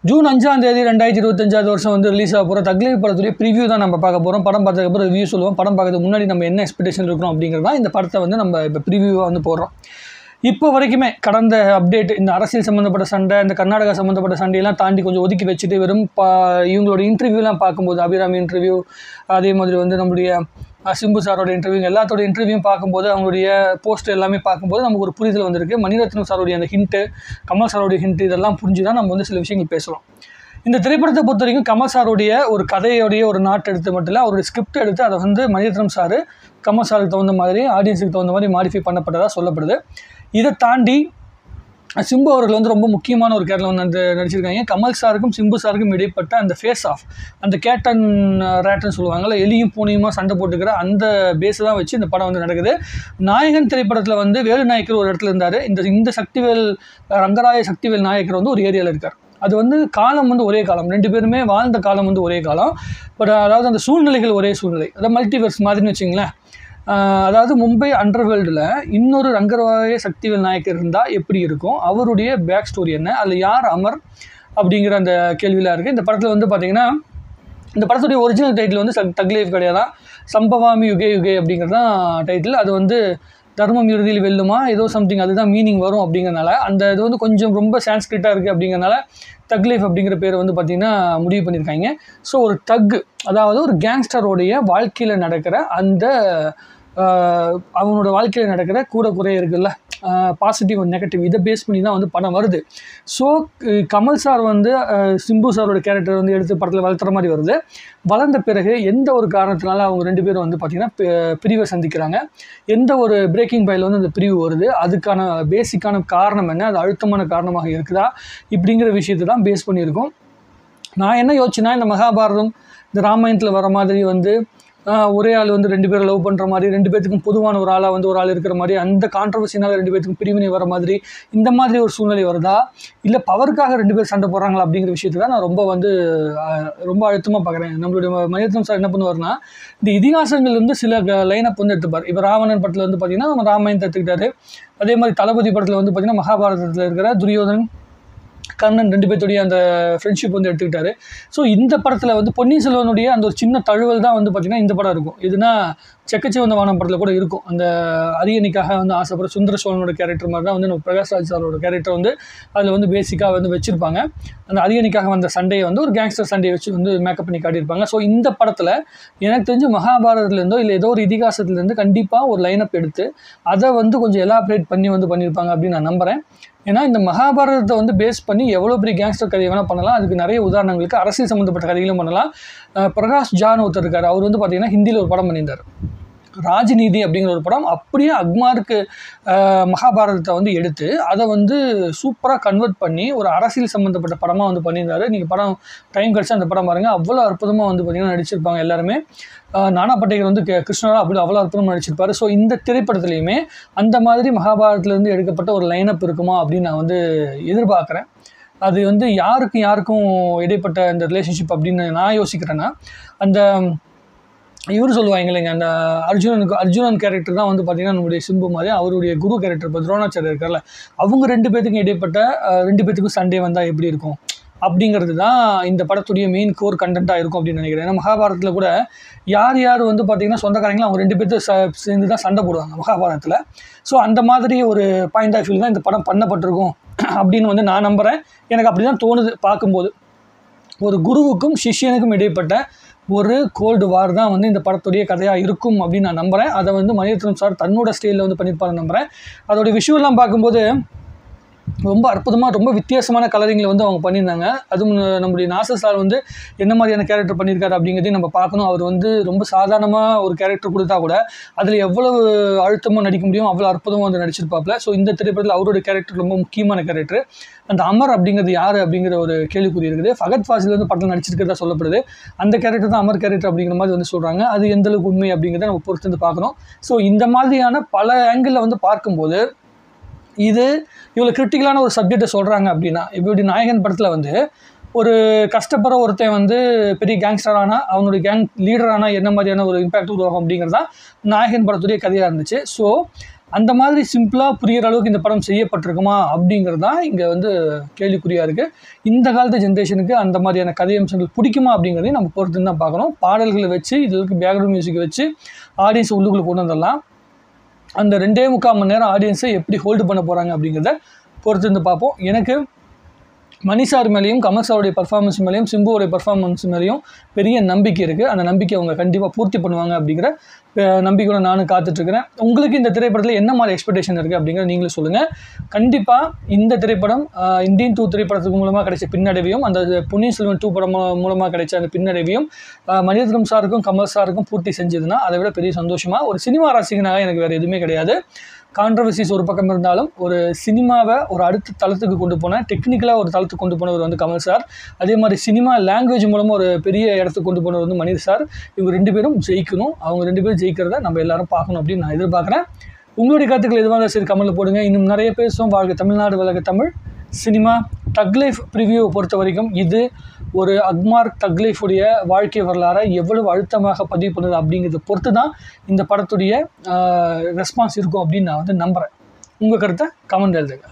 June 5ஆம் தேதி 2025 வருஷம் வந்து ரிலீஸ் ஆக போகிற தக் லைஃப் படத்துடைய ப்ரிவியூ தான் நம்ம பார்க்க போகிறோம். படம் பார்த்ததுக்கப்புறம் ரிவ்யூ சொல்லுவோம். படம் பார்க்கறதுக்கு முன்னாடி நம்ம என்ன எக்ஸ்பெக்டேஷன் இருக்கிறோம் அப்படிங்கிறது தான் இந்த படத்தை வந்து நம்ம இப்போ ப்ரிவியூவாக வந்து போடுறோம். இப்போ வரைக்குமே கடந்த அப்டேட் இந்த அரசியல் சம்மந்தப்பட்ட சண்டை, இந்த கர்நாடகா சம்மந்தப்பட்ட சண்டையெல்லாம் தாண்டி கொஞ்சம் ஒதுக்கி வச்சுட்டு வெறும் இவங்களோட இன்டர்வியூலாம் பார்க்கும்போது, அபிராமி இன்டர்வியூ, அதே மாதிரி வந்து நம்முடைய சிம்பு சாரோட இன்டர்வியூ, எல்லாத்தோட இன்டர்வியூவும் பார்க்கும்போது, அவங்களுடைய போஸ்ட் எல்லாமே பார்க்கும்போது நமக்கு ஒரு புரிதல் வந்திருக்கு. மணிரத்னம் சாரோடைய அந்த ஹிண்ட்டு, கமல் சாரோடைய ஹிண்ட், இதெல்லாம் புரிஞ்சு தான் நம்ம வந்து சில விஷயங்கள் பேசுகிறோம். இந்த திரைப்படத்தை பொறுத்த வரைக்கும் கமல் சாரோடைய ஒரு கதையோடைய ஒரு நாட்டு எடுத்து மட்டும் இல்லை, அவருடைய ஸ்கிரிப்ட் எடுத்து அதை வந்து மணிரத்னம் சார் கமல் சாருக்கு தகுந்த மாதிரி, ஆடியன்ஸுக்கு தகுந்த மாதிரி மாடிஃபை பண்ணப்பட்டதாக சொல்லப்படுது. இதை தாண்டி சிம்பு அவர்கள் வந்து ரொம்ப முக்கியமான ஒரு கேரக்டர் வந்து நடிச்சிருக்காங்க. கமல் சாருக்கும் சிம்பு சாருக்கும் இடைப்பட்ட அந்த ஃபேஸ் ஆஃப், அந்த கேட் அண்ட் ரேட்னு சொல்லுவாங்கள்ல, எலியும் பூனையுமா சண்டை போட்டுக்கிற அந்த பேஸை தான் வச்சு இந்த படம் வந்து நடக்குது. நாயகன் திரைப்படத்தில் வந்து வேலு நாயக்கர் ஒரு இடத்துல இருந்தார். இந்த சக்திவேல், ரங்கராய சக்திவேல் நாயக்கர் வந்து ஒரு ஏரியாவில் இருக்கார். அது வந்து காலம் வந்து ஒரே காலம், ரெண்டு பேருமே வாழ்ந்த காலம் வந்து ஒரே காலம். பட் அதாவது அந்த சூழ்நிலைகள் ஒரே சூழ்நிலை, அதாவது மல்டிவர்ஸ் மாதிரின்னு வச்சிங்களேன். அதாவது மும்பை அண்டர்வேர்ல்டில் இன்னொரு ரங்கராய சக்திவேல் நாயக்கர் இருந்தால் எப்படி இருக்கும், அவருடைய பேக் ஸ்டோரி என்ன, அதில் யார் அமர் அப்படிங்கிற அந்த கேள்வியில் இருக்குது. இந்த படத்தில் வந்து பார்த்திங்கன்னா இந்த படத்துடைய ஒரிஜினல் டைட்டில் வந்து தக் லைஃப் கிடையாதான், சம்பவாமி யுகே யுகே அப்படிங்கிறது தான் டைட்டில். அது வந்து தர்மம் இறுதியில் வெல்லுமா ஏதோ சம்திங், அதுதான் மீனிங் வரும் அப்படிங்கிறனால அந்த இது வந்து கொஞ்சம் ரொம்ப சான்ஸ்கிரிட்டாக இருக்குது. அப்படிங்கிறனால தக் லைஃப் அப்படிங்கிற பேர் வந்து பார்த்திங்கன்னா முடிவு பண்ணியிருக்காங்க. ஸோ ஒரு தக்கு, அதாவது ஒரு கேங்ஸ்டரோடைய வாழ்க்கையில் நடக்கிற அந்த அவனோட வாழ்க்கையில் நடக்கிற கூட குறைய இருக்குல்ல, பாசிட்டிவ் அண்ட் நெகட்டிவ், இதை பேஸ் பண்ணி தான் வந்து படம் வருது. ஸோ கமல் சார் வந்து சிம்பு சாரோட கேரக்டர் வந்து எடுத்து படத்தில் வளர்த்துற மாதிரி வருது. வளர்ந்த பிறகு எந்த ஒரு காரணத்தினால அவங்க ரெண்டு பேரும் வந்து பார்த்திங்கன்னா பிரிவை சந்திக்கிறாங்க, எந்த ஒரு பிரேக்கிங் பாயில் வந்து அந்த பிரிவு வருது, அதுக்கான பேசிக்கான காரணம் என்ன, அது அழுத்தமான காரணமாக இருக்குதா, இப்படிங்கிற விஷயத்தை தான் பேஸ் பண்ணியிருக்கோம். நான் என்ன யோசிச்சுன்னா, இந்த மகாபாரதம், இந்த ராமாயணத்தில் வர மாதிரி வந்து ஒரே ஆள் வந்து ரெண்டு பேரும் லவ் பண்ணுற மாதிரி, ரெண்டு பேத்துக்கும் பொதுவான ஒரு ஆளாக வந்து ஒரு ஆள் இருக்கிற மாதிரி, அந்த கான்ட்ரவர்சினால் ரெண்டு பேத்துக்கும் பிரிவினை வர மாதிரி, இந்த மாதிரி ஒரு சூழ்நிலை வருதா, இல்லை பவருக்காக ரெண்டு பேர் சண்டை போடுறாங்களா அப்படிங்கிற விஷயத்தை தான் நான் ரொம்ப அழுத்தமாக பார்க்குறேன். நம்மளுடைய மணிரத்னம் சார் என்ன பண்ணுவார்னா, இந்த இதிகாசங்கள்லேருந்து சில லைனப் வந்து எடுத்துப்பார். இப்போ ராவணன் படத்தில் வந்து பார்த்திங்கன்னா நம்ம ராமாயணத்தை எடுத்துக்கிட்டாரு. அதே மாதிரி தளபதி படத்தில் வந்து பார்த்திங்கன்னா மகாபாரதத்தில் இருக்கிற துரியோதன், கர்ணன் ரெண்டு பேர்த்துடைய அந்த ஃப்ரெண்ட்ஷிப் வந்து எடுத்துக்கிட்டாரு. ஸோ இந்த படத்தில் வந்து பொன்னியின் செல்வனுடைய அந்த ஒரு சின்ன தழுவல் தான் வந்து பார்த்திங்கன்னா இந்த படம் இருக்கும். இதுனா செக்கச்சிவந்த வானம் படத்தில் கூட இருக்கும். அந்த அரியணைக்காக வந்து ஆசைப்படுற சுந்தர சோழனோட கேரக்டர் மாதிரி தான் வந்து நம்ம பிரகாஷ்ராஜ் சாரோட கேரக்டர் வந்து அதில் வந்து பேசிக்காக வந்து வச்சுருப்பாங்க. அந்த அரியணைக்காக வந்த சண்டையை வந்து ஒரு கேங்ஸ்டர் சண்டையை வச்சு வந்து மேக்கப் பண்ணி காட்டியிருப்பாங்க. ஸோ இந்த படத்தில் எனக்கு தெரிஞ்சு மகாபாரதத்துலேருந்தோ இல்லை ஏதோ ஒரு இதிகாசத்துலேருந்து கண்டிப்பாக ஒரு லைனப் எடுத்து அதை வந்து கொஞ்சம் எலாபரேட் பண்ணி வந்து பண்ணியிருப்பாங்க அப்படின்னு நான் நம்புகிறேன். ஏன்னா இந்த மகாபாரதத்தை வந்து பேஸ் பண்ணி எவ்வளோ பெரிய கேங்ஸ்டர் கதையை வேணால் பண்ணலாம். அதுக்கு நிறைய உதாரணங்களுக்கு அரசியல் சம்மந்தப்பட்ட கதைகளும் பண்ணலாம். பிரகாஷ் ஜான் ஒருத்தர் இருக்கார், அவர் வந்து பார்த்திங்கன்னா ஹிந்தியில் ஒரு படம் பண்ணியிருந்தார், ராஜ்நீதி அப்படிங்கிற ஒரு படம். அப்படியே அக்மார்க்கு மகாபாரதத்தை வந்து எடுத்து அதை வந்து சூப்பராக கன்வெர்ட் பண்ணி ஒரு அரசியல் சம்மந்தப்பட்ட படமாக வந்து பண்ணியிருந்தாரு. நீங்கள் படம் டைம் கிடச்சா அந்த படம் பாருங்கள், அவ்வளோ அற்புதமாக வந்து பார்த்திங்கன்னா நடிச்சிருப்பாங்க எல்லாருமே. நானா பட்டேகர் வந்து கிருஷ்ணராக அப்படி அவ்வளோ அற்புதமாக நடிச்சிருப்பார். ஸோ இந்த திரைப்படத்துலையுமே அந்த மாதிரி மகாபாரதத்துலேருந்து எடுக்கப்பட்ட ஒரு லைனப் இருக்குமா அப்படின்னு நான் வந்து எதிர்பார்க்குறேன். அது வந்து யாருக்கும் இடைப்பட்ட இந்த ரிலேஷன்ஷிப் அப்படின்னு நான் யோசிக்கிறேன்னா, அந்த இவர் சொல்லுவாங்க இல்லைங்க, அந்த அர்ஜுனன் கேரக்டர் தான் வந்து பார்த்திங்கன்னா நம்முடைய சிம்பு மாதிரி, அவருடைய குரு கேரக்டர் இப்போ துரோணாச்சாரியர் இருக்கார்ல, அவங்க ரெண்டு பேத்துக்கும் இடைப்பட்ட ரெண்டு பேத்துக்கும் சண்டே வந்தால் எப்படி இருக்கும் அப்படிங்கிறது தான் இந்த படத்துடைய மெயின் கோர் கண்டென்ட்டாக இருக்கும் அப்படின்னு நினைக்கிறேன். ஏன்னா மகாபாரதத்தில் கூட யார் வந்து பார்த்திங்கன்னா சொந்தக்காரங்களும் அவங்க ரெண்டு பேர்த்து சேர்ந்து தான் சண்டை போடுவாங்க மகாபாரதத்தில். ஸோ அந்த மாதிரி ஒரு பாயிண்ட் ஆஃப் வியூ தான் இந்த படம் பண்ணப்பட்டிருக்கும் அப்படின்னு வந்து நான் நம்புகிறேன். எனக்கு அப்படி தான் தோணுது பார்க்கும்போது. ஒரு குருவுக்கும் சிஷ்யனுக்கும் இடைப்பட்ட ஒரு கோல்டு வார் தான் வந்து இந்த படத்துடைய கதையாக இருக்கும் அப்படின்னு நான் நம்புகிறேன். அதை வந்து மணிரத்னம் சார் தன்னோட ஸ்டைலில் வந்து பண்ணியிருப்பாருன்னு நம்புகிறேன். அதோடைய விஷுவல்லாம் பார்க்கும்போது ரொம்ப அற்புதமாக, ரொம்ப வித்தியாசமான கலரிங்கில் வந்து அவங்க பண்ணியிருந்தாங்க. அதுவும் நம்முடைய நாசர் சார் வந்து என்ன மாதிரியான கேரக்டர் பண்ணியிருக்காரு அப்படிங்கிறதையும் நம்ம பார்க்கணும். அவர் வந்து ரொம்ப சாதாரணமாக ஒரு கேரக்டர் கொடுத்தா கூட அதில் எவ்வளவு அழுத்தமாக நடிக்க முடியும் அவ்வளோ அற்புதமாக வந்து நடிச்சிருப்பாப்புல. ஸோ இந்த திரைப்படத்தில் அவரோட கேரக்டர் ரொம்ப முக்கியமான கேரக்டர். அந்த அமர் அப்படிங்கிறது யார் அப்படிங்கிற ஒரு கேள்விக்குறி இருக்குது. ஃபகத் ஃபாசில் வந்து படத்தில் நடிச்சிருக்கிறதா சொல்லப்படுது. அந்த கேரக்டர் தான் அமர் கேரக்டர் அப்படிங்கிற மாதிரி வந்து சொல்கிறாங்க. அது எந்தளவுக்கு உண்மை அப்படிங்கிறத நம்ம பொறுத்து வந்து பார்க்கணும். ஸோ இந்த மாதிரியான பல ஆங்கிளில் வந்து பார்க்கும்போது இது இவ்வளோ கிரிட்டிக்கலான ஒரு சப்ஜெக்டை சொல்கிறாங்க அப்படின்னா, இப்படி நாயகன் படத்தில் வந்து ஒரு கஷ்டப்படுற ஒருத்தன் வந்து பெரிய கேங்ஸ்டர் ஆனால் அவனுடைய கேங் லீடர் ஆனால் என்ன மாதிரியான ஒரு இம்பேக்ட் உருவாகும் அப்படிங்கிறது தான் நாயகன் படத்துடைய கதையாக இருந்துச்சு. ஸோ அந்த மாதிரி சிம்பிளாக புரிகிற அளவுக்கு இந்த படம் செய்யப்பட்டிருக்குமா அப்படிங்கிறது தான் இங்கே வந்து கேள்விக்குறியாக இருக்குது. இந்த காலத்து ஜென்ரேஷனுக்கு அந்த மாதிரியான கதை அம்சங்கள் பிடிக்குமா அப்படிங்கிறதையும் நம்ம பொறுத்து தான் பார்க்கணும். பாடல்களை வச்சு இதுக்கு பேக்ரவுண்ட் மியூசிக் வச்சு ஆடியன்ஸ் உள்ளுக்குள்ளே கொண்டு வந்துடலாம். அந்த 2.25 மணி நேரம் ஆடியன்ஸை எப்படி ஹோல்டு பண்ண போகிறாங்க அப்படிங்கிறத பொறுத்து இருந்து பார்ப்போம். எனக்கு மணி சார் மேலேயும் கமல் சாருடைய பர்ஃபார்மன்ஸ் மேலேயும் சிம்புவோடைய பர்ஃபார்மன்ஸ் மேலேயும் பெரிய நம்பிக்கை இருக்குது. அந்த நம்பிக்கை அவங்க கண்டிப்பாக பூர்த்தி பண்ணுவாங்க அப்படிங்கிற நம்பிக்கையோட நானும் காத்துட்ருக்கிறேன். உங்களுக்கு இந்த திரைப்படத்தில் என்ன மாதிரி எக்ஸ்பெக்டேஷன் இருக்குது அப்படிங்கிறத நீங்களே சொல்லுங்கள். கண்டிப்பாக இந்த திரைப்படம் இந்தியன் 2 திரைப்படத்துக்கு மூலமாக கிடைச்ச பின்னடைவையும் அந்த பொன்னியின் செல்வன் 2 படம் மூலமாக கிடைச்ச அந்த பின்னடைவையும் மணிரத்னம் சாருக்கும் கமல் சாருக்கும் பூர்த்தி செஞ்சதுன்னா அதை விட பெரிய சந்தோஷமாக ஒரு சினிமா ரசிகனாக எனக்கு வேறு எதுவுமே கிடையாது. கான்ட்ரவர்சிஸ் ஒரு பக்கம் இருந்தாலும் ஒரு சினிமாவை ஒரு அடுத்த தளத்துக்கு கொண்டு போன டெக்னிக்கலாக ஒரு தளத்துக்கு கொண்டு போனவர் வந்து கமல் சார். அதே மாதிரி சினிமா லாங்குவேஜ் மூலமாக ஒரு பெரிய இடத்துக்கு கொண்டு போனவர் வந்து மணி சார். இவங்க 2 பேரும் ஜெயிக்கணும். அவங்க 2 பேரும் ஜெயிக்கிறத நம்ம எல்லாரும் பார்க்கணும் அப்படின்னு நான் எதிர்பார்க்குறேன். உங்களுடைய கருத்துக்கள் எதுவாக இருந்தாலும் சரி கமெண்ட்டில் போடுங்க. இன்னும் நிறைய பேசுவோம். வாழ்க தமிழ்நாடு, வளர்க தமிழ். சினிமா தக் லைஃப் ப்ரிவியூவை பொறுத்த வரைக்கும் இது ஒரு அக்மார்க் தக் லைஃபுடைய வாழ்க்கை வரலாறை எவ்வளவு அழுத்தமாக பதிவு பண்ணுது அப்படிங்கிறத பொறுத்து தான் இந்த படத்துடைய ரெஸ்பான்ஸ் இருக்கும் அப்படின்னு நான் வந்து நம்புகிறேன். உங்கள் கருத்தை கமெண்ட் எழுதுங்க.